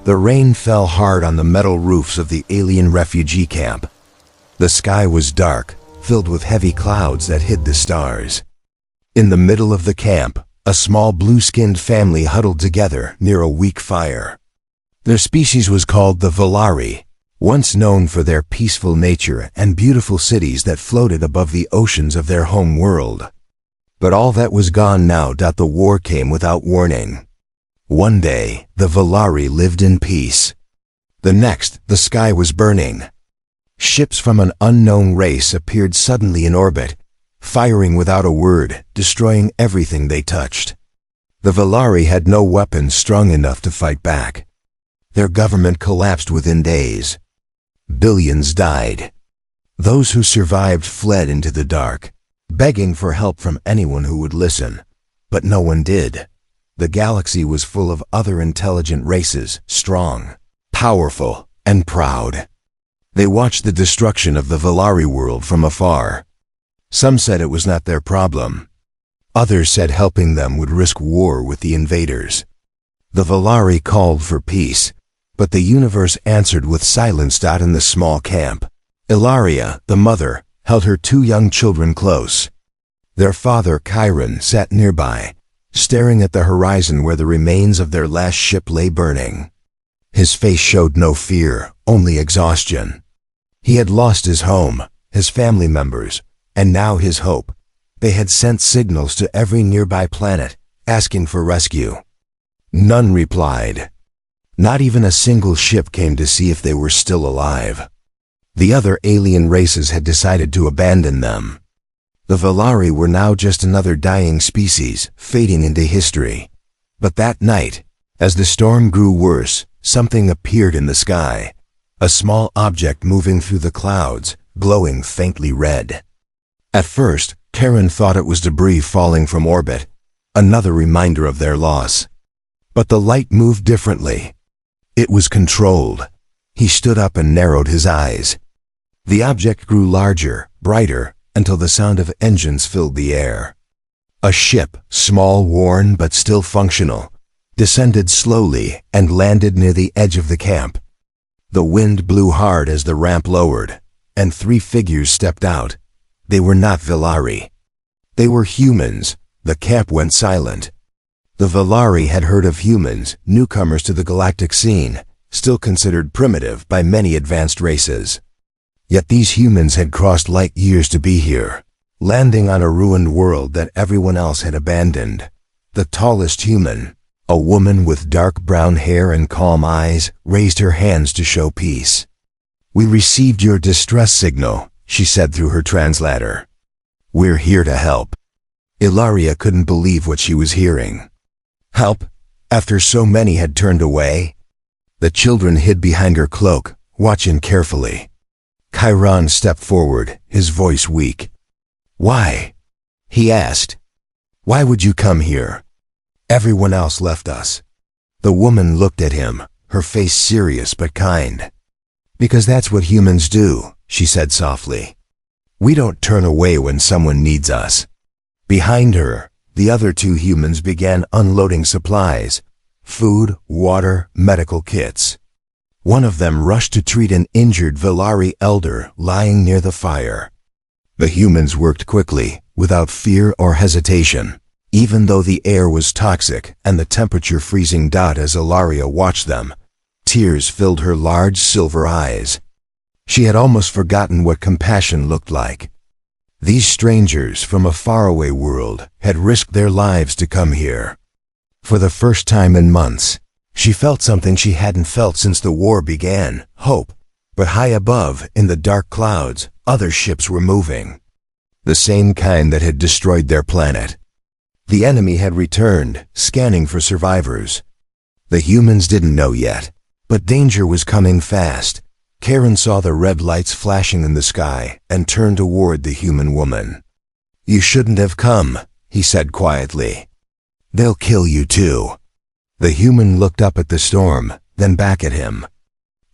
The rain fell hard on the metal roofs of the alien refugee camp. The sky was dark, filled with heavy clouds that hid the stars. In the middle of the camp, a small blue-skinned family huddled together near a weak fire. Their species was called the Velari, once known for their peaceful nature and beautiful cities that floated above the oceans of their home world. But all that was gone now. The war came without warning. One day, the Velari lived in peace. The next, the sky was burning. Ships from an unknown race appeared suddenly in orbit, firing without a word, destroying everything they touched. The Velari had no weapons strong enough to fight back. Their government collapsed within days. Billions died. Those who survived fled into the dark, begging for help from anyone who would listen. But no one did. The galaxy was full of other intelligent races, strong, powerful, and proud. They watched the destruction of the Velari world from afar. Some said it was not their problem. Others said helping them would risk war with the invaders. The Velari called for peace, but the universe answered with silence. In the small camp, Ilaria, the mother, held her 2 young children close. Their father, Chiron, sat nearby, staring at the horizon where the remains of their last ship lay burning. His face showed no fear, only exhaustion. He had lost his home, his family members, and now his hope. They had sent signals to every nearby planet, asking for rescue. None replied. Not even a single ship came to see if they were still alive. The other alien races had decided to abandon them. The Velari were now just another dying species, fading into history. But that night, as the storm grew worse, something appeared in the sky. A small object moving through the clouds, glowing faintly red. At first, Karen thought it was debris falling from orbit, another reminder of their loss. But the light moved differently. It was controlled. He stood up and narrowed his eyes. The object grew larger, brighter, until the sound of engines filled the air. A ship, small, worn, but still functional, descended slowly and landed near the edge of the camp. The wind blew hard as the ramp lowered, and 3 figures stepped out. They were not Velari. They were humans. The camp went silent. The Velari had heard of humans, newcomers to the galactic scene, still considered primitive by many advanced races. Yet these humans had crossed light years to be here, landing on a ruined world that everyone else had abandoned. The tallest human, a woman with dark brown hair and calm eyes, raised her hands to show peace. "We received your distress signal," she said through her translator. "We're here to help." Ilaria couldn't believe what she was hearing. Help? After so many had turned away? The children hid behind her cloak, watching carefully. Chiron stepped forward, his voice weak. "Why?" he asked. "Why would you come here? Everyone else left us." The woman looked at him, her face serious but kind. "Because that's what humans do," she said softly. "We don't turn away when someone needs us." Behind her, the other 2 humans began unloading supplies, food, water, medical kits. One of them rushed to treat an injured Velari elder lying near the fire. The humans worked quickly, without fear or hesitation, even though the air was toxic and the temperature freezing. As Ilaria watched them, tears filled her large silver eyes. She had almost forgotten what compassion looked like. These strangers from a faraway world had risked their lives to come here. For the first time in months, she felt something she hadn't felt since the war began, hope. But high above, in the dark clouds, other ships were moving. The same kind that had destroyed their planet. The enemy had returned, scanning for survivors. The humans didn't know yet, but danger was coming fast. Karen saw the red lights flashing in the sky and turned toward the human woman. "You shouldn't have come," he said quietly. "They'll kill you too." The human looked up at the storm, then back at him.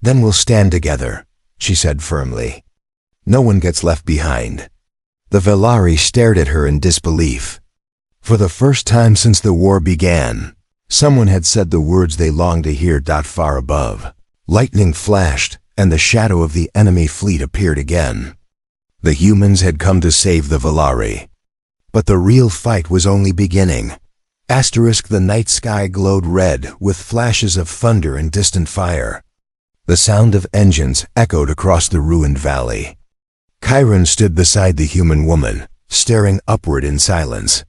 "Then we'll stand together," she said firmly. "No one gets left behind." The Velari stared at her in disbelief. For the first time since the war began, Someone had said the words they longed to hear. Far above, lightning flashed, and the shadow of the enemy fleet appeared again. The humans had come to save the Velari. But the real fight was only beginning. The night sky glowed red with flashes of thunder and distant fire. The sound of engines echoed across the ruined valley. Chiron stood beside the human woman, staring upward in silence.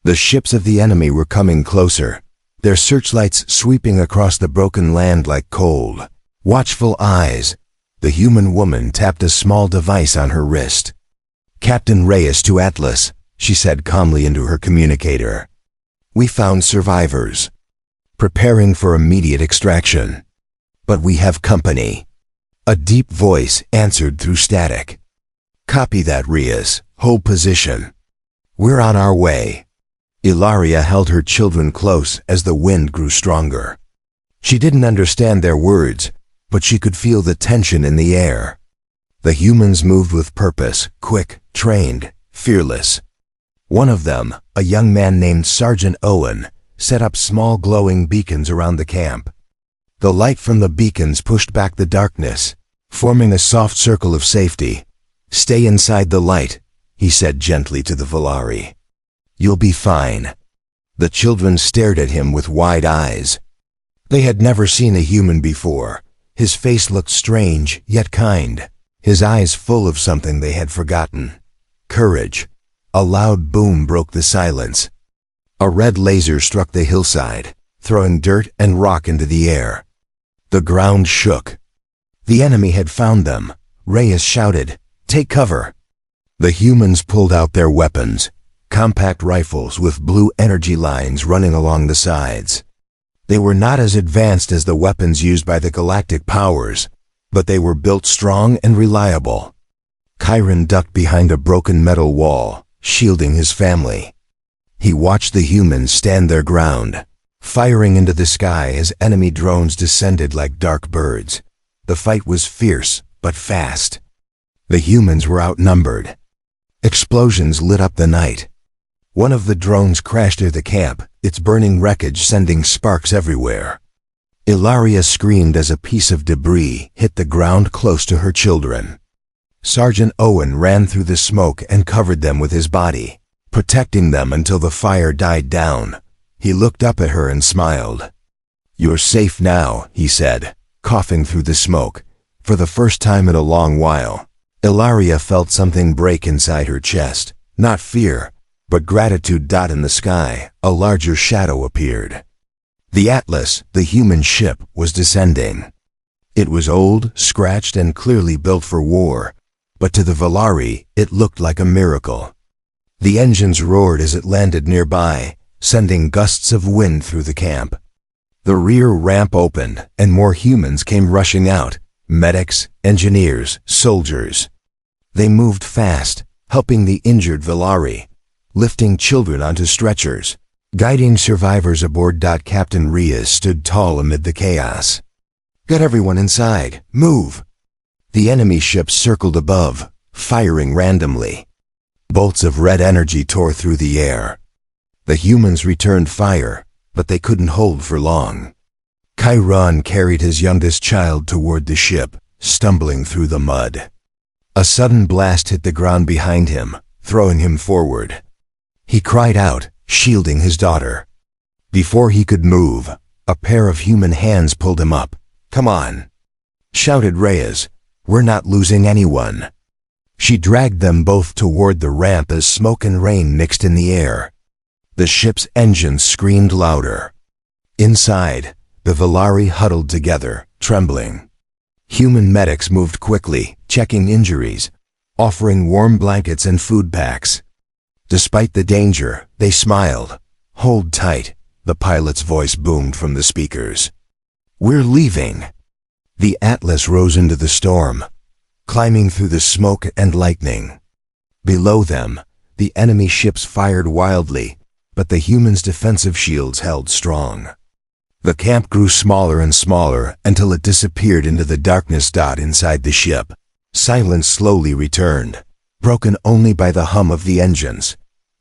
The ships of the enemy were coming closer, their searchlights sweeping across the broken land like cold, watchful eyes. The human woman tapped a small device on her wrist. "Captain Reyes to Atlas," she said calmly into her communicator. "We found survivors. Preparing for immediate extraction. But we have company." A deep voice answered through static. "Copy that, Reyes. Hold position. We're on our way." Ilaria held her children close as the wind grew stronger. She didn't understand their words, but she could feel the tension in the air. The humans moved with purpose, quick, trained, fearless. One of them, a young man named Sergeant Owen, set up small glowing beacons around the camp. The light from the beacons pushed back the darkness, forming a soft circle of safety. "Stay inside the light," he said gently to the Velari. "You'll be fine." The children stared at him with wide eyes. They had never seen a human before. His face looked strange, yet kind, his eyes full of something they had forgotten. Courage. A loud boom broke the silence. A red laser struck the hillside, throwing dirt and rock into the air. The ground shook. The enemy had found them. Reyes shouted, "Take cover!" The humans pulled out their weapons, compact rifles with blue energy lines running along the sides. They were not as advanced as the weapons used by the galactic powers, but they were built strong and reliable. Chiron ducked behind a broken metal wall, shielding his family. He watched the humans stand their ground, firing into the sky as enemy drones descended like dark birds. The fight was fierce, but fast. The humans were outnumbered. Explosions lit up the night. One of the drones crashed near the camp, its burning wreckage sending sparks everywhere. Ilaria screamed as a piece of debris hit the ground close to her children. Sergeant Owen ran through the smoke and covered them with his body, protecting them until the fire died down. He looked up at her and smiled. "You're safe now," he said, coughing through the smoke. For the first time in a long while, Ilaria felt something break inside her chest. Not fear, but gratitude. In the sky, a larger shadow appeared. The Atlas, the human ship, was descending. It was old, scratched, and clearly built for war, but to the Velari, it looked like a miracle. The engines roared as it landed nearby, sending gusts of wind through the camp. The rear ramp opened, and more humans came rushing out, medics, engineers, soldiers. They moved fast, helping the injured Velari, lifting children onto stretchers, guiding survivors aboard. Captain Reyes stood tall amid the chaos. "Get everyone inside. Move!" The enemy ships circled above, firing randomly. Bolts of red energy tore through the air. The humans returned fire, but they couldn't hold for long. Chiron carried his youngest child toward the ship, stumbling through the mud. A sudden blast hit the ground behind him, throwing him forward. He cried out, shielding his daughter. Before he could move, a pair of human hands pulled him up. "Come on," shouted Reyes. "We're not losing anyone." She dragged them both toward the ramp as smoke and rain mixed in the air. The ship's engines screamed louder. Inside, the Velari huddled together, trembling. Human medics moved quickly, checking injuries, offering warm blankets and food packs. Despite the danger, they smiled. "Hold tight," the pilot's voice boomed from the speakers. "We're leaving." The Atlas rose into the storm, climbing through the smoke and lightning. Below them, the enemy ships fired wildly, but the humans' defensive shields held strong. The camp grew smaller and smaller until it disappeared into the darkness. Inside the ship, silence slowly returned, broken only by the hum of the engines.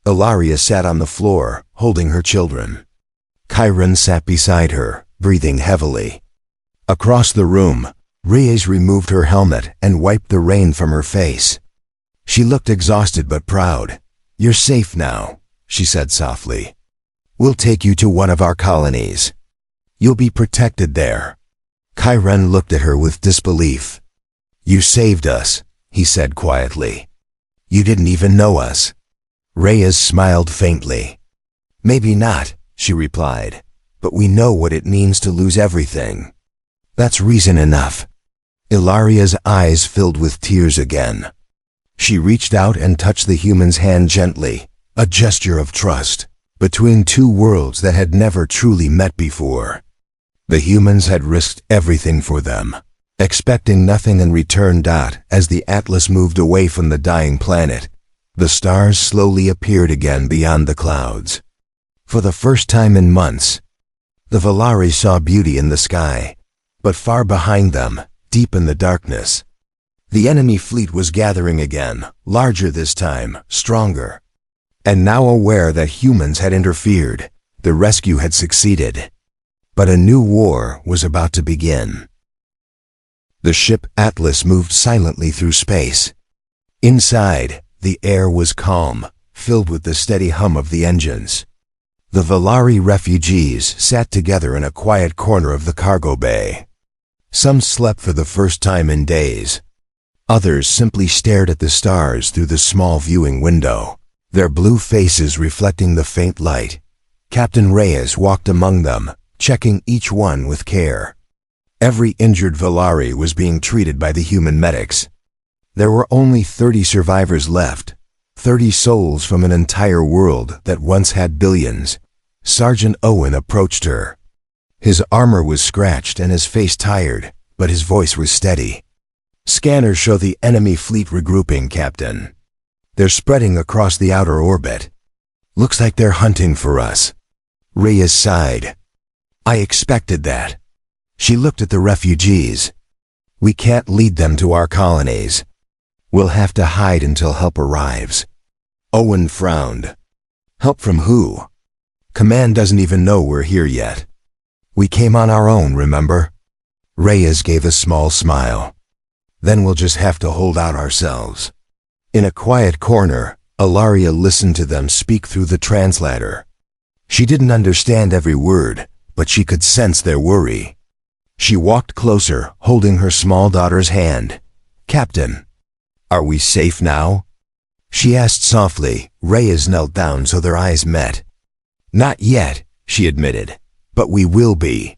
Ilaria sat on the floor, holding her children. Chiron sat beside her, breathing heavily. Across the room, Reyes removed her helmet and wiped the rain from her face. She looked exhausted but proud. "You're safe now," she said softly. "We'll take you to one of our colonies. You'll be protected there." Chiron looked at her with disbelief. "You saved us," he said quietly. "You didn't even know us." Reyes smiled faintly. "Maybe not," she replied, "but we know what it means to lose everything. That's reason enough." Ilaria's eyes filled with tears again. She reached out and touched the human's hand gently, a gesture of trust, between two worlds that had never truly met before. The humans had risked everything for them, expecting nothing in return. As the Atlas moved away from the dying planet, the stars slowly appeared again beyond the clouds. For the first time in months, the Velari saw beauty in the sky, but far behind them, deep in the darkness, the enemy fleet was gathering again, larger this time, stronger. And now aware that humans had interfered, the rescue had succeeded. But a new war was about to begin. The ship Atlas moved silently through space. Inside, the air was calm, filled with the steady hum of the engines. The Velari refugees sat together in a quiet corner of the cargo bay. Some slept for the first time in days. Others simply stared at the stars through the small viewing window, their blue faces reflecting the faint light. Captain Reyes walked among them, checking each one with care. Every injured Velari was being treated by the human medics. There were only 30 survivors left, 30 souls from an entire world that once had billions. Sergeant Owen approached her. His armor was scratched and his face tired, but his voice was steady. "Scanners show the enemy fleet regrouping, Captain. They're spreading across the outer orbit. Looks like they're hunting for us." Reyes sighed. "I expected that." She looked at the refugees. "We can't lead them to our colonies. We'll have to hide until help arrives." Owen frowned. "Help from who? Command doesn't even know we're here yet. We came on our own, remember?" Reyes gave a small smile. "Then we'll just have to hold out ourselves." In a quiet corner, Ilaria listened to them speak through the translator. She didn't understand every word, but she could sense their worry. She walked closer, holding her small daughter's hand. "Captain, are we safe now?" she asked softly. Reyes knelt down so their eyes met. "Not yet," she admitted, "but we will be.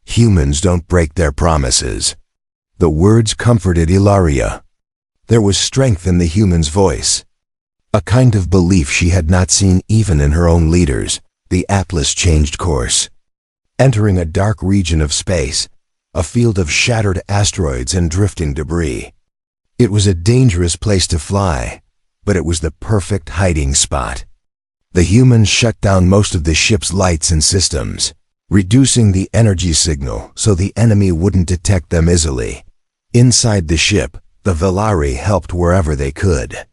Humans don't break their promises." The words comforted Ilaria. There was strength in the human's voice, a kind of belief she had not seen even in her own leaders. The Atlas changed course, entering a dark region of space, a field of shattered asteroids and drifting debris. It was a dangerous place to fly, but it was the perfect hiding spot. The humans shut down most of the ship's lights and systems, reducing the energy signal so the enemy wouldn't detect them easily. Inside the ship, the Velari helped wherever they could.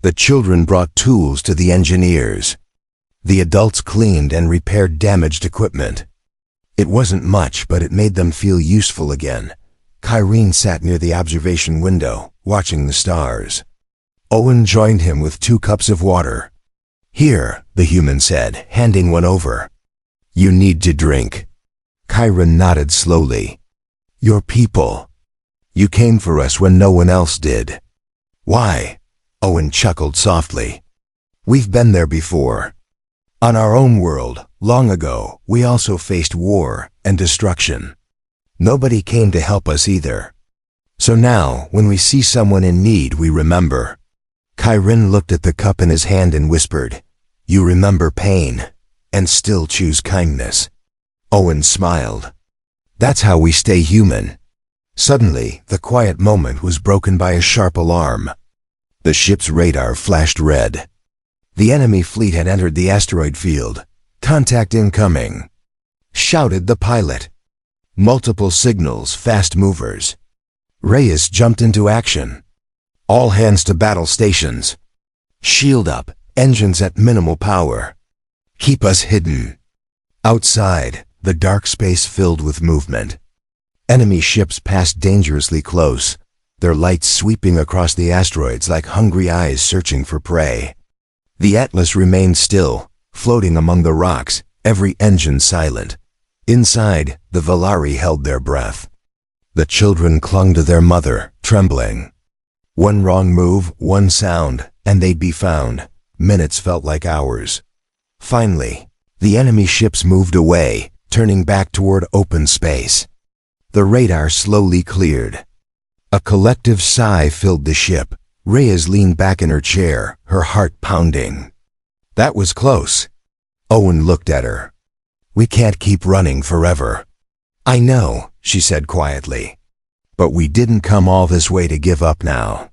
The children brought tools to the engineers. The adults cleaned and repaired damaged equipment. It wasn't much, but it made them feel useful again. Chiron sat near the observation window, watching the stars. Owen joined him with 2 cups of water. "Here," the human said, handing one over. "You need to drink." Chiron nodded slowly. "Your people. You came for us when no one else did." "Why?" Owen chuckled softly. "We've been there before. On our own world, long ago, we also faced war and destruction. Nobody came to help us either. So now, when we see someone in need, we remember." Chiron looked at the cup in his hand and whispered, "You remember pain, and still choose kindness." Owen smiled. "That's how we stay human." Suddenly, the quiet moment was broken by a sharp alarm. The ship's radar flashed red. The enemy fleet had entered the asteroid field. "Contact incoming," shouted the pilot. Multiple signals, fast movers. Reyes jumped into action. "All hands to battle stations. Shield up, engines at minimal power. Keep us hidden." Outside, the dark space filled with movement. Enemy ships passed dangerously close, their lights sweeping across the asteroids like hungry eyes searching for prey. The Atlas remained still, floating among the rocks, every engine silent. Inside, the Velari held their breath. The children clung to their mother, trembling. One wrong move, one sound, and they'd be found. Minutes felt like hours. Finally, the enemy ships moved away, turning back toward open space. The radar slowly cleared. A collective sigh filled the ship. Reyes leaned back in her chair, her heart pounding. That was close. Owen looked at her. We can't keep running forever. I know, she said quietly. But we didn't come all this way to give up now.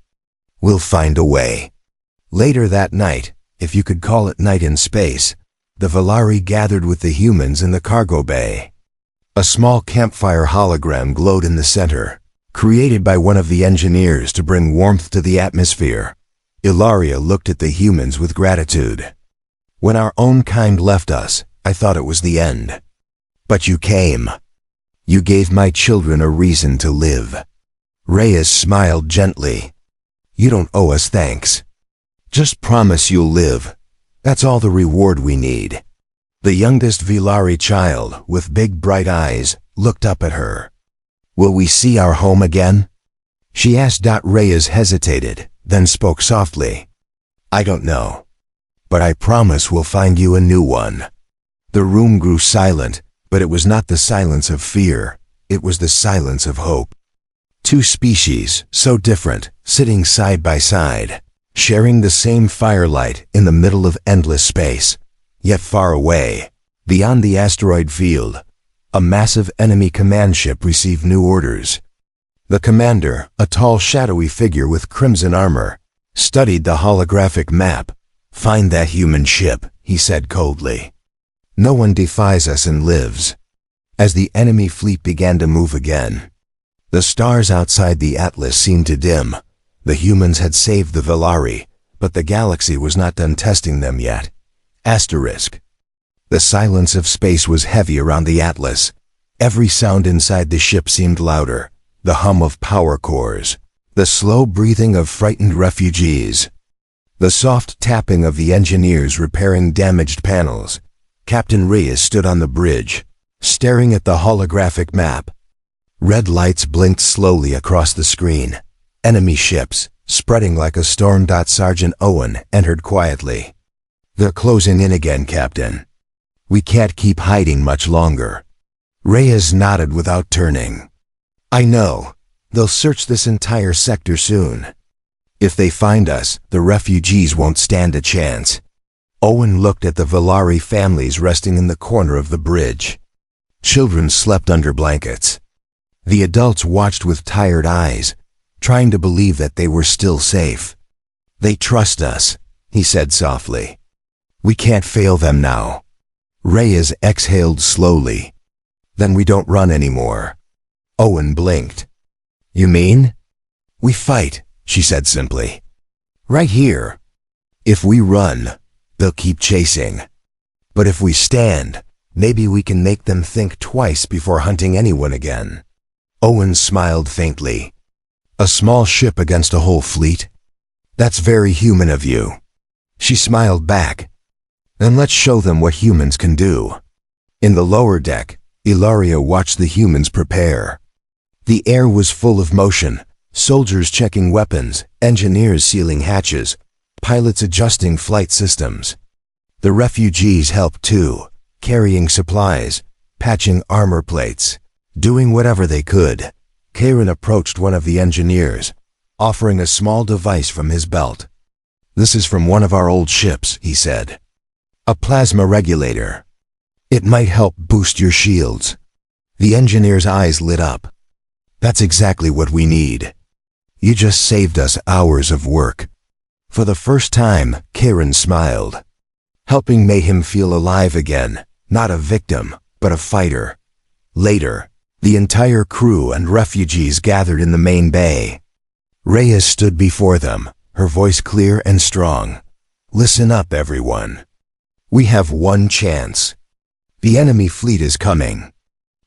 We'll find a way. Later that night, if you could call it night in space, the Velari gathered with the humans in the cargo bay. A small campfire hologram glowed in the center, created by one of the engineers to bring warmth to the atmosphere. Ilaria looked at the humans with gratitude. When our own kind left us, I thought it was the end. But you came. You gave my children a reason to live. Reyes smiled gently. You don't owe us thanks. Just promise you'll live. That's all the reward we need. The youngest Velari child, with big bright eyes, looked up at her. Will we see our home again? She asked. Reyes hesitated, then spoke softly. I don't know. But I promise we'll find you a new one. The room grew silent, but it was not the silence of fear. It was the silence of hope. Two species, so different, sitting side by side, sharing the same firelight in the middle of endless space. Yet far away, beyond the asteroid field, a massive enemy command ship received new orders. The commander, a tall shadowy figure with crimson armor, studied the holographic map. Find that human ship, he said coldly. No one defies us and lives. As the enemy fleet began to move again, the stars outside the Atlas seemed to dim. The humans had saved the Velari, but the galaxy was not done testing them yet. Asterisk. The silence of space was heavy around the Atlas. Every sound inside the ship seemed louder. The hum of power cores, the slow breathing of frightened refugees, the soft tapping of the engineers repairing damaged panels. Captain Reyes stood on the bridge, staring at the holographic map. Red lights blinked slowly across the screen. Enemy ships, spreading like a storm. Sergeant Owen entered quietly. They're closing in again, Captain. We can't keep hiding much longer. Reyes nodded without turning. I know. They'll search this entire sector soon. If they find us, the refugees won't stand a chance. Owen looked at the Velari families resting in the corner of the bridge. Children slept under blankets. The adults watched with tired eyes, trying to believe that they were still safe. They trust us, he said softly. We can't fail them now. Reyes exhaled slowly. Then we don't run anymore. Owen blinked. You mean? We fight, she said simply. Right here. If we run, they'll keep chasing. But if we stand, maybe we can make them think twice before hunting anyone again. Owen smiled faintly. A small ship against a whole fleet? That's very human of you. She smiled back. Then let's show them what humans can do. In the lower deck, Ilaria watched the humans prepare. The air was full of motion, soldiers checking weapons, engineers sealing hatches, pilots adjusting flight systems. The refugees helped too, carrying supplies, patching armor plates, doing whatever they could. Karen approached one of the engineers, offering a small device from his belt. This is from one of our old ships, he said. A plasma regulator. It might help boost your shields. The engineer's eyes lit up. That's exactly what we need. You just saved us hours of work. For the first time, Karen smiled. Helping made him feel alive again, not a victim, but a fighter. Later, the entire crew and refugees gathered in the main bay. Reyes stood before them, her voice clear and strong. Listen up, everyone. We have one chance. The enemy fleet is coming.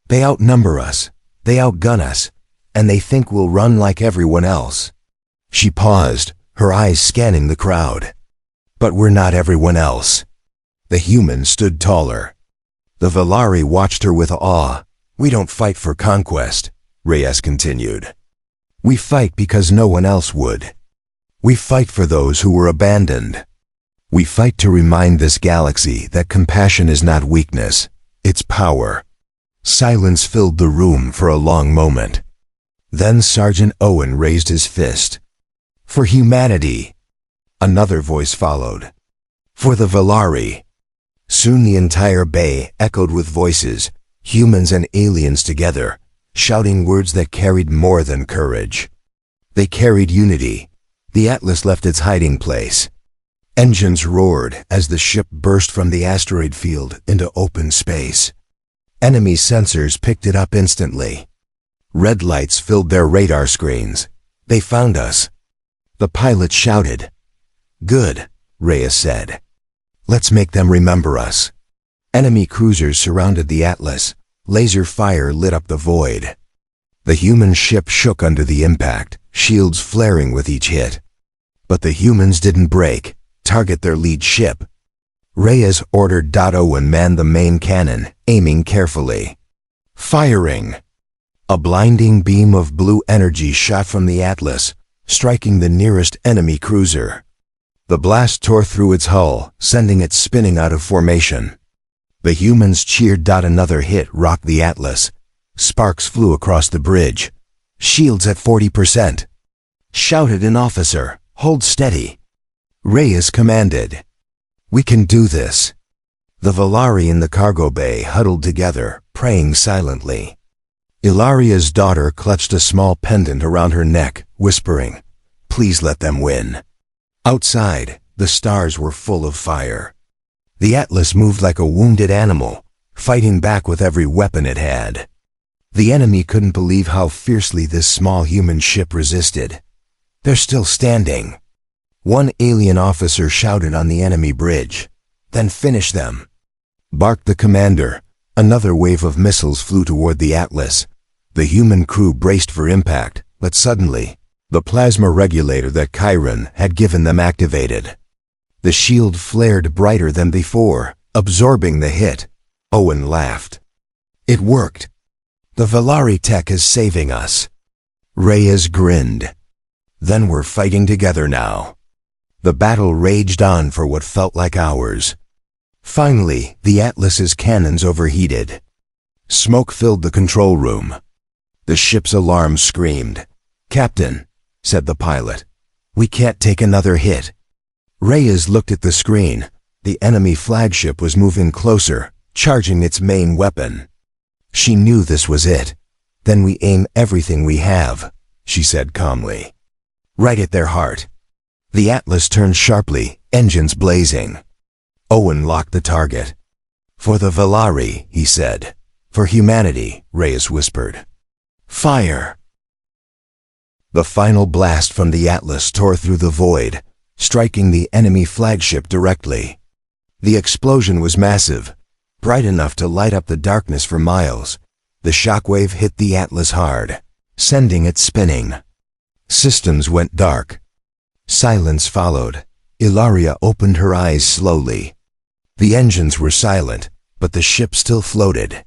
They outnumber us, they outgun us, and they think we'll run like everyone else. She paused, her eyes scanning the crowd. But we're not everyone else. The human stood taller. The Velari watched her with awe. We don't fight for conquest, Reyes continued. We fight because no one else would. We fight for those who were abandoned. We fight to remind this galaxy that compassion is not weakness, it's power. Silence filled the room for a long moment. Then Sergeant Owen raised his fist. For humanity. Another voice followed. For the Velari. Soon the entire bay echoed with voices, humans and aliens together, shouting words that carried more than courage. They carried unity. The Atlas left its hiding place. Engines roared as the ship burst from the asteroid field into open space. Enemy sensors picked it up instantly. Red lights filled their radar screens. They found us. The pilot shouted. Good, Reyes said. Let's make them remember us. Enemy cruisers surrounded the Atlas. Laser fire lit up the void. The human ship shook under the impact, shields flaring with each hit. But the humans didn't break. Target their lead ship. Reyes ordered Owen man the main cannon, aiming carefully. Firing. A blinding beam of blue energy shot from the Atlas, striking the nearest enemy cruiser. The blast tore through its hull, sending it spinning out of formation. The humans cheered. Another hit rocked the Atlas. Sparks flew across the bridge. Shields at 40%. Shouted an officer, hold steady. Reyes commanded. We can do this. The Velari in the cargo bay huddled together, praying silently. Ilaria's daughter clutched a small pendant around her neck, whispering, Please let them win. Outside, the stars were full of fire. The Atlas moved like a wounded animal, fighting back with every weapon it had. The enemy couldn't believe how fiercely this small human ship resisted. They're still standing. One alien officer shouted on the enemy bridge. Then finish them. Barked the commander. Another wave of missiles flew toward the Atlas. The human crew braced for impact, but suddenly, the plasma regulator that Chiron had given them activated. The shield flared brighter than before, absorbing the hit. Owen laughed. It worked. The Velari tech is saving us. Reyes grinned. Then we're fighting together now. The battle raged on for what felt like hours. Finally, the Atlas's cannons overheated. Smoke filled the control room. The ship's alarm screamed. Captain, said the pilot, we can't take another hit. Reyes looked at the screen. The enemy flagship was moving closer, charging its main weapon. She knew this was it. Then we aim everything we have, she said calmly. Right at their heart. The Atlas turned sharply, engines blazing. Owen locked the target. For the Velari, he said. For humanity, Reyes whispered. Fire! The final blast from the Atlas tore through the void, striking the enemy flagship directly. The explosion was massive, bright enough to light up the darkness for miles. The shockwave hit the Atlas hard, sending it spinning. Systems went dark. Silence followed. Ilaria opened her eyes slowly. The engines were silent, but the ship still floated.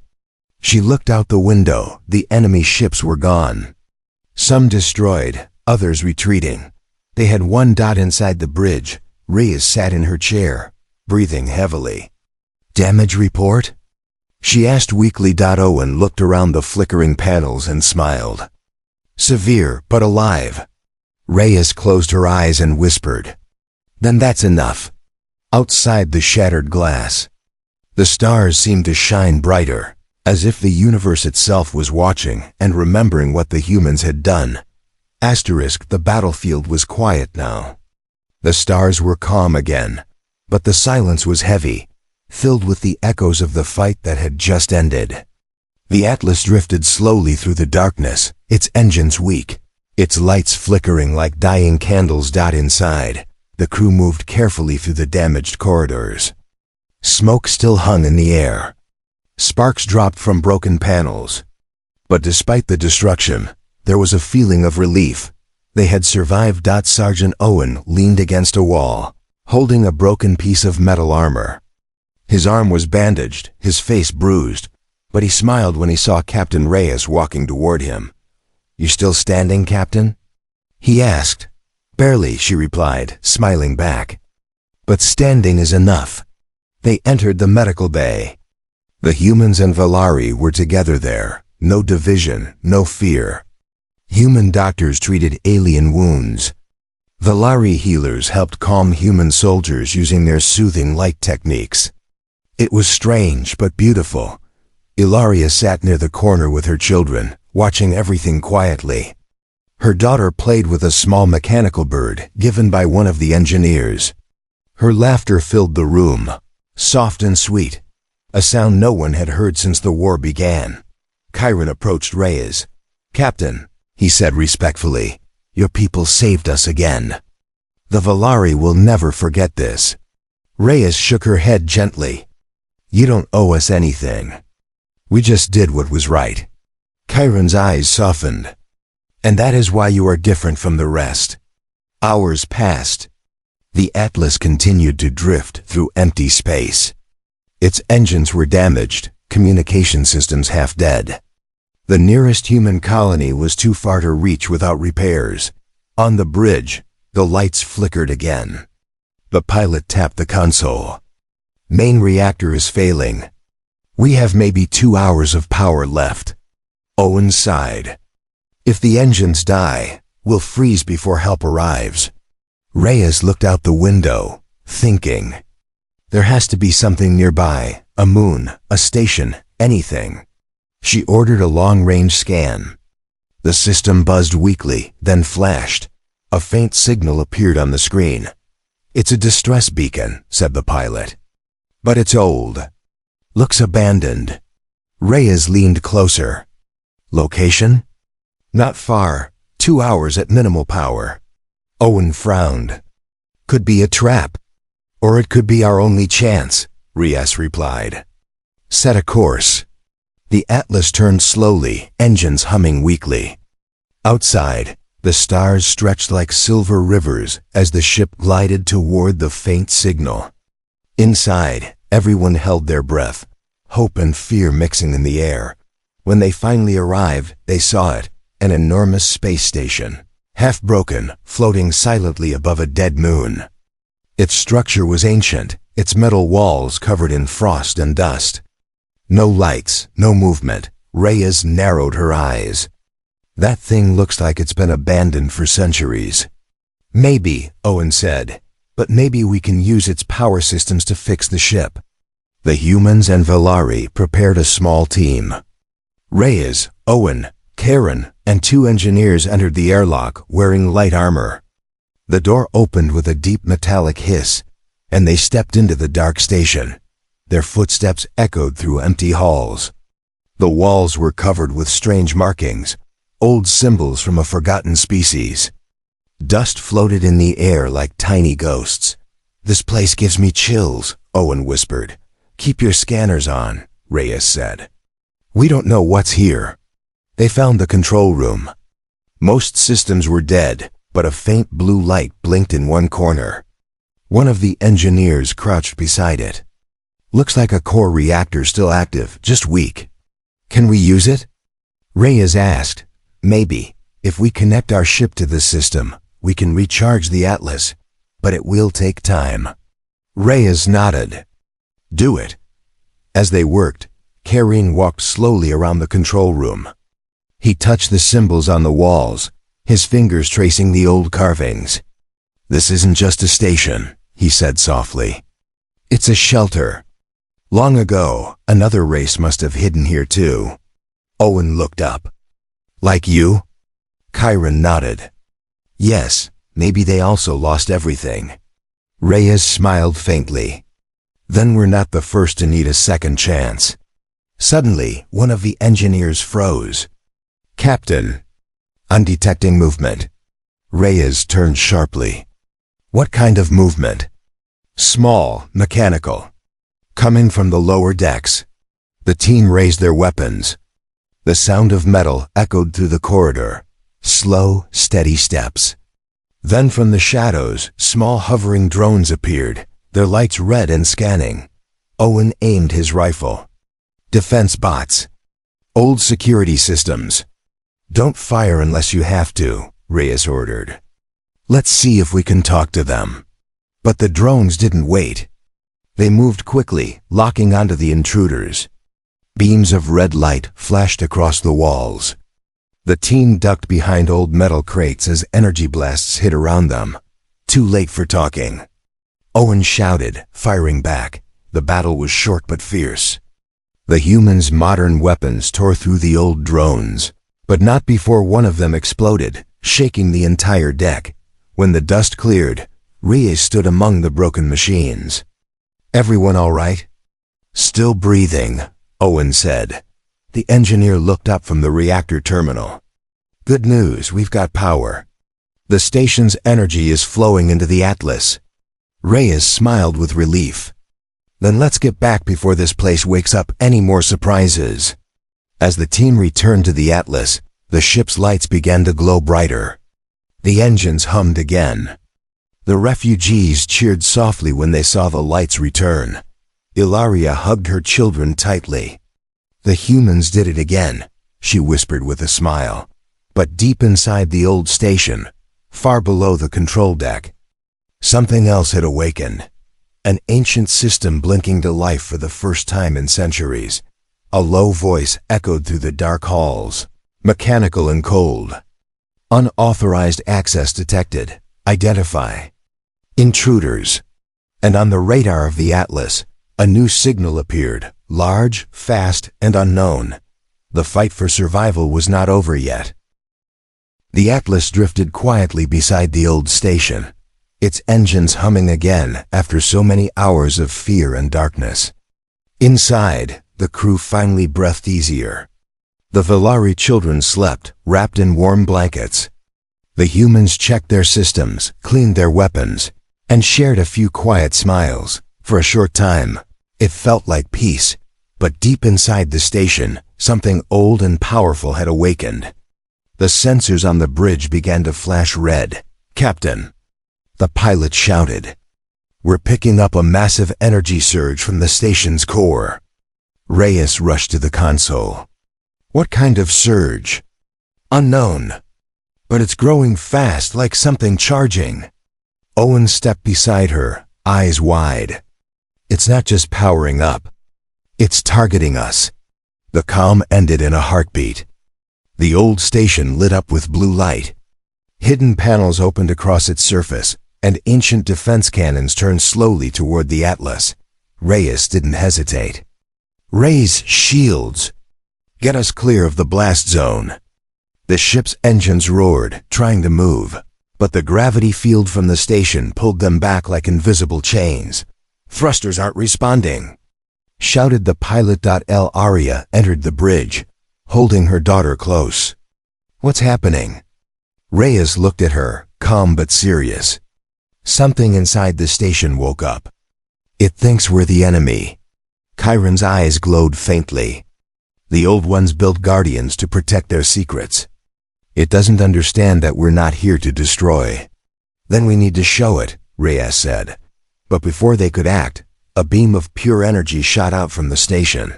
She looked out the window. The enemy ships were gone. Some destroyed, others retreating. They had one dot inside the bridge. Reyes sat in her chair, breathing heavily. Damage report? She asked weakly. Owen looked around the flickering panels and smiled. Severe, but alive. Reyes closed her eyes and whispered. Then that's enough. Outside the shattered glass, the stars seemed to shine brighter, as if the universe itself was watching and remembering what the humans had done. The battlefield was quiet now. The stars were calm again, but the silence was heavy, filled with the echoes of the fight that had just ended. The Atlas drifted slowly through the darkness, its engines weak, its lights flickering like dying candles. Inside, the crew moved carefully through the damaged corridors. Smoke still hung in the air. Sparks dropped from broken panels. But despite the destruction, there was a feeling of relief. They had survived. Sergeant Owen leaned against a wall, holding a broken piece of metal armor. His arm was bandaged, his face bruised, but he smiled when he saw Captain Reyes walking toward him. "You still standing, Captain?" he asked. "Barely," she replied, smiling back. "But standing is enough." They entered the medical bay. The humans and Velari were together there. No division, no fear. Human doctors treated alien wounds. Velari healers helped calm human soldiers using their soothing light techniques. It was strange but beautiful. Ilaria sat near the corner with her children, watching everything quietly. Her daughter played with a small mechanical bird given by one of the engineers. Her laughter filled the room, soft and sweet, a sound no one had heard since the war began. Chiron approached Reyes. "Captain," he said respectfully, "your people saved us again. The Velari will never forget this." Reyes shook her head gently. "You don't owe us anything. We just did what was right." Chiron's eyes softened. "And that is why you are different from the rest." Hours passed. The Atlas continued to drift through empty space. Its engines were damaged, communication systems half dead. The nearest human colony was too far to reach without repairs. On the bridge, the lights flickered again. The pilot tapped the console. "Main reactor is failing. We have maybe 2 hours of power left." Owen sighed. "If the engines die, we'll freeze before help arrives." Reyes looked out the window, thinking. There has to be something nearby, a moon, a station, anything. She ordered a long-range scan. The system buzzed weakly, then flashed. A faint signal appeared on the screen. "It's a distress beacon," said the pilot. "But it's old. Looks abandoned." Reyes leaned closer. "Location?" "Not far. 2 hours at minimal power." Owen frowned. "Could be a trap. Or it could be our only chance," Reyes replied. "Set a course." The Atlas turned slowly, engines humming weakly. Outside, the stars stretched like silver rivers as the ship glided toward the faint signal. Inside, everyone held their breath, hope and fear mixing in the air. When they finally arrived, they saw it, an enormous space station, half broken, floating silently above a dead moon. Its structure was ancient, its metal walls covered in frost and dust. No lights, no movement. Reyes narrowed her eyes. "That thing looks like it's been abandoned for centuries." "Maybe," Owen said, "but maybe we can use its power systems to fix the ship." The humans and Velari prepared a small team. Reyes, Owen, Karen, and 2 engineers entered the airlock wearing light armor. The door opened with a deep metallic hiss, and they stepped into the dark station. Their footsteps echoed through empty halls. The walls were covered with strange markings, old symbols from a forgotten species. Dust floated in the air like tiny ghosts. "This place gives me chills," Owen whispered. "Keep your scanners on," Reyes said. "We don't know what's here." They found the control room. Most systems were dead, but a faint blue light blinked in one corner. One of the engineers crouched beside it. "Looks like a core reactor still active, just weak." "Can we use it?" Reyes asked. "Maybe. If we connect our ship to this system, we can recharge the Atlas, but it will take time." Reyes nodded. "Do it." As they worked, Karen walked slowly around the control room. He touched the symbols on the walls, his fingers tracing the old carvings. "This isn't just a station," he said softly. "It's a shelter. Long ago, another race must have hidden here too." Owen looked up. "Like you?" Chiron nodded. "Yes, maybe they also lost everything." Reyes smiled faintly. "Then we're not the first to need a second chance." Suddenly, one of the engineers froze. "Captain." "I'm detecting movement." Reyes turned sharply. "What kind of movement?" "Small, mechanical. Coming from the lower decks." The team raised their weapons. The sound of metal echoed through the corridor. Slow, steady steps. Then from the shadows, small hovering drones appeared, their lights red and scanning. Owen aimed his rifle. Defense bots. Old security systems. Don't fire unless you have to, Reyes ordered. Let's see if we can talk to them. But the drones didn't wait. They moved quickly, locking onto the intruders. Beams of red light flashed across the walls. The team ducked behind old metal crates as energy blasts hit around them. Too late for talking. Owen shouted, firing back. The battle was short but fierce. The humans' modern weapons tore through the old drones, but not before one of them exploded, shaking the entire deck. When the dust cleared, Reyes stood among the broken machines. "Everyone all right?" "Still breathing," Owen said. The engineer looked up from the reactor terminal. "Good news, we've got power. The station's energy is flowing into the Atlas." Reyes smiled with relief. "Then let's get back before this place wakes up any more surprises." As the team returned to the Atlas, the ship's lights began to glow brighter. The engines hummed again. The refugees cheered softly when they saw the lights return. Ilaria hugged her children tightly. "The humans did it again," she whispered with a smile. But deep inside the old station, far below the control deck, something else had awakened. An ancient system blinking to life for the first time in centuries. A low voice echoed through the dark halls, mechanical and cold. "Unauthorized access detected. Identify." "Intruders." And on the radar of the Atlas, a new signal appeared, large, fast, and unknown. The fight for survival was not over yet. The Atlas drifted quietly beside the old station, its engines humming again after so many hours of fear and darkness. Inside, the crew finally breathed easier. The Velari children slept, wrapped in warm blankets. The humans checked their systems, cleaned their weapons, and shared a few quiet smiles. For a short time, it felt like peace, but deep inside the station, something old and powerful had awakened. The sensors on the bridge began to flash red. "Captain," the pilot shouted, "we're picking up a massive energy surge from the station's core." Reyes rushed to the console. "What kind of surge?" "Unknown. But it's growing fast, like something charging." Owen stepped beside her, eyes wide. "It's not just powering up. It's targeting us." The comm ended in a heartbeat. The old station lit up with blue light. Hidden panels opened across its surface, and ancient defense cannons turned slowly toward the Atlas. Reyes didn't hesitate. "Raise shields! Get us clear of the blast zone." The ship's engines roared, trying to move, but the gravity field from the station pulled them back like invisible chains. "Thrusters aren't responding," shouted the pilot. Aria entered the bridge, holding her daughter close. "What's happening?" Reyes looked at her, calm but serious. Something inside the station woke up. "It thinks we're the enemy." Chiron's eyes glowed faintly. "The old ones built guardians to protect their secrets. It doesn't understand that we're not here to destroy." "Then we need to show it," Reyes said. But before they could act, a beam of pure energy shot out from the station.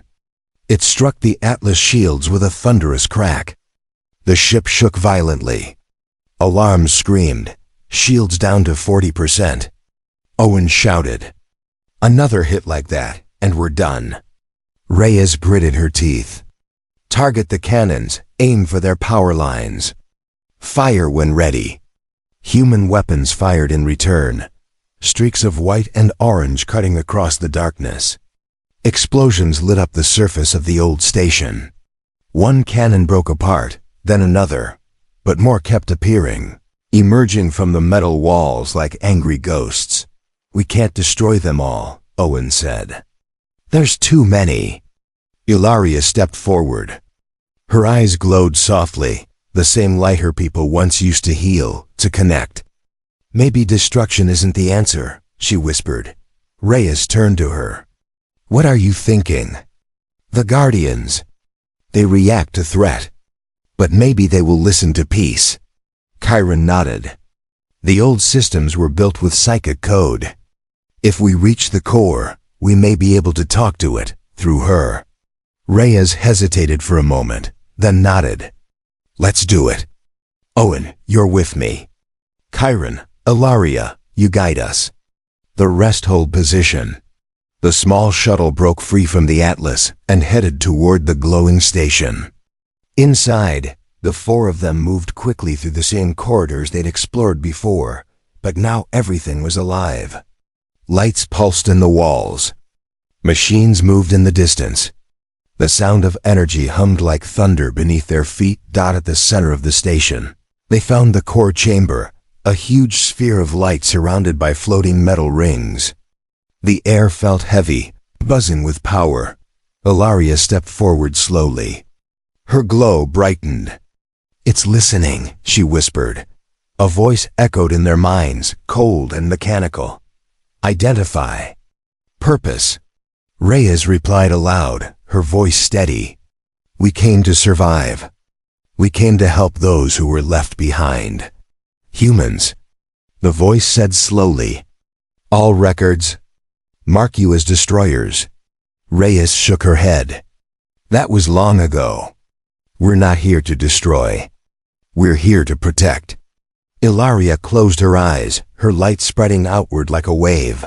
It struck the Atlas shields with a thunderous crack. The ship shook violently. Alarms screamed. "Shields down to 40%. Owen shouted. "Another hit like that, and we're done." Reyes gritted her teeth. "Target the cannons, aim for their power lines. Fire when ready." Human weapons fired in return, streaks of white and orange cutting across the darkness. Explosions lit up the surface of the old station. One cannon broke apart, then another, but more kept appearing, emerging from the metal walls like angry ghosts. "We can't destroy them all," Owen said. "There's too many." Ilaria stepped forward. Her eyes glowed softly, the same light her people once used to heal, to connect. "Maybe destruction isn't the answer," she whispered. Reyes turned to her. "What are you thinking?" The Guardians. They react to threat. But maybe they will listen to peace. Chiron nodded. The old systems were built with psychic code. If we reach the core, we may be able to talk to it, through her. Reyes hesitated for a moment, then nodded. Let's do it. Owen, you're with me. Chiron, Ilaria, you guide us. The rest hold position. The small shuttle broke free from the Atlas and headed toward the glowing station. Inside, the four of them moved quickly through the same corridors they'd explored before, but now everything was alive. Lights pulsed in the walls. Machines moved in the distance. The sound of energy hummed like thunder beneath their feet. At the center of the station, they found the core chamber, a huge sphere of light surrounded by floating metal rings. The air felt heavy, buzzing with power. Ilaria stepped forward slowly. Her glow brightened. It's listening, she whispered. A voice echoed in their minds, cold and mechanical. Identify. Purpose. Reyes replied aloud, her voice steady. We came to survive. We came to help those who were left behind. Humans. The voice said slowly. All records mark you as destroyers. Reyes shook her head. That was long ago. We're not here to destroy. We're here to protect. Ilaria closed her eyes, her light spreading outward like a wave.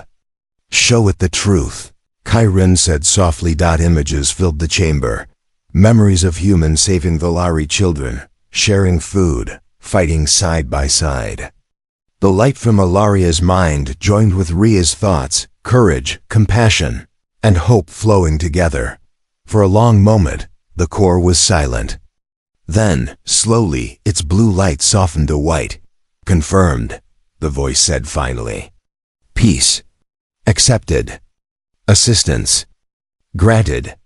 Show it the truth, Chiron said softly. Images filled the chamber. Memories of humans saving Velari children, sharing food, fighting side by side. The light from Ilaria's mind joined with Rhea's thoughts, courage, compassion, and hope flowing together. For a long moment, the core was silent. Then, slowly, its blue light softened to white. Confirmed, the voice said finally. Peace. Accepted. Assistance. Granted.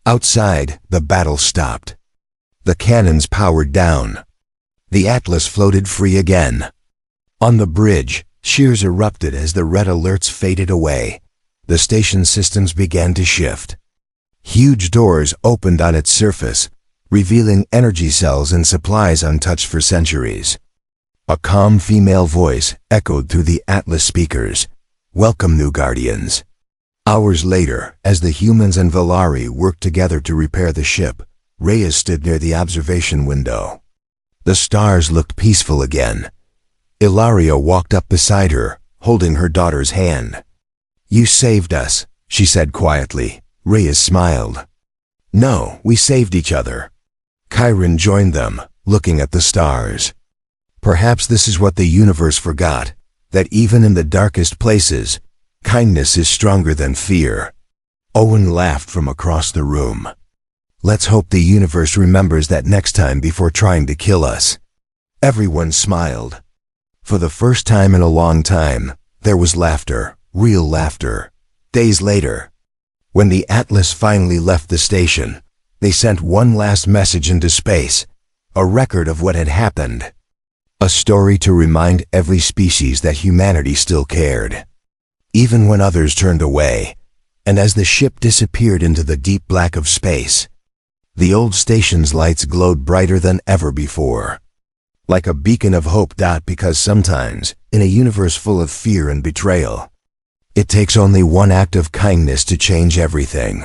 Outside, the battle stopped. The cannons powered down. The Atlas floated free again. On the bridge, cheers erupted as the red alerts faded away. The station systems began to shift. Huge doors opened on its surface, revealing energy cells and supplies untouched for centuries. A calm female voice echoed through the Atlas speakers. Welcome, new Guardians. Hours later, as the humans and Velari worked together to repair the ship, Reyes stood near the observation window. The stars looked peaceful again. Ilaria walked up beside her, holding her daughter's hand. You saved us, she said quietly. Reyes smiled. No, we saved each other. Chiron joined them, looking at the stars. Perhaps this is what the universe forgot, that even in the darkest places, kindness is stronger than fear. Owen laughed from across the room. Let's hope the universe remembers that next time before trying to kill us. Everyone smiled. For the first time in a long time, there was laughter, real laughter. Days later, when the Atlas finally left the station, they sent one last message into space, a record of what had happened. A story to remind every species that humanity still cared. Even when others turned away, and as the ship disappeared into the deep black of space, the old station's lights glowed brighter than ever before. Like a beacon of hope. Because sometimes, in a universe full of fear and betrayal, it takes only one act of kindness to change everything.